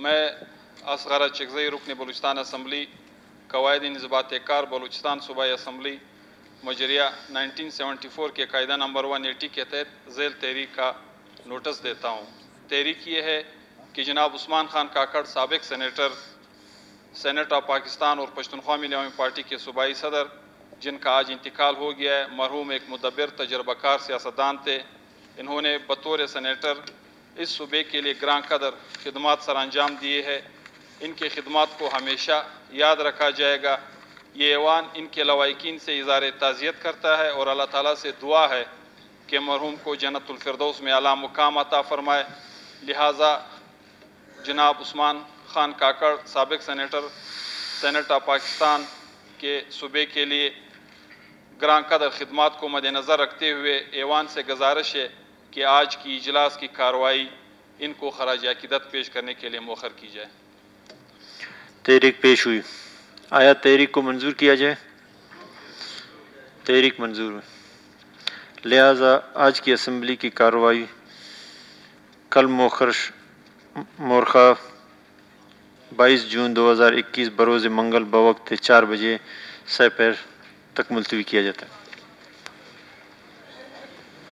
میں اصغر چغزئی رکن بلوچستان اسمبلی قواعد انضباط کار بلوچستان صوبائی اسمبلی مجریہ 1974 کے قاعدہ نمبر 180 کے تحت ذیل تحریک کا نوٹس دیتا ہوں۔ تحریک یہ ہے کہ جناب عثمان خان کاکڑ سابق سینیٹ آف پاکستان اور پشتونخوا ملی عوامی پارٹی کے صوبائی صدر، جن کا آج انتقال ہو گیا ہے، مرحوم ایک مدبر تجربہ کار سیاستدان تھے۔ انہوں نے بطور سینیٹر اس صوبے کے لیے گراں قدر خدمات سر انجام دیے ہیں۔ ان کی خدمات کو ہمیشہ یاد رکھا جائے گا۔ یہ ایوان ان کے لواحقین سے اظہار تعزیت کرتا ہے اور اللہ تعالیٰ سے دعا ہے کہ مرحوم کو جنت الفردوس میں اعلیٰ مقام عطا فرمائے۔ لہٰذا جناب عثمان خان کاکڑ سابق سینیٹ آف پاکستان کے صوبے کے لیے گراں قدر خدمات کو مد نظر رکھتے ہوئے ایوان سے گزارش ہے کہ آج کی اجلاس کی کارروائی ان کو خراج عقیدت پیش کرنے کے لیے مؤخر کی جائے۔ تحریک پیش ہوئی، آیا تحریک کو منظور کیا جائے؟ تحریک منظور ہے۔ لہٰذا آج کی اسمبلی کی کارروائی کل مورخہ 22 جون 2021 بروز منگل بوقت 4 بجے سہ پیر تک ملتوی کیا جاتا ہے۔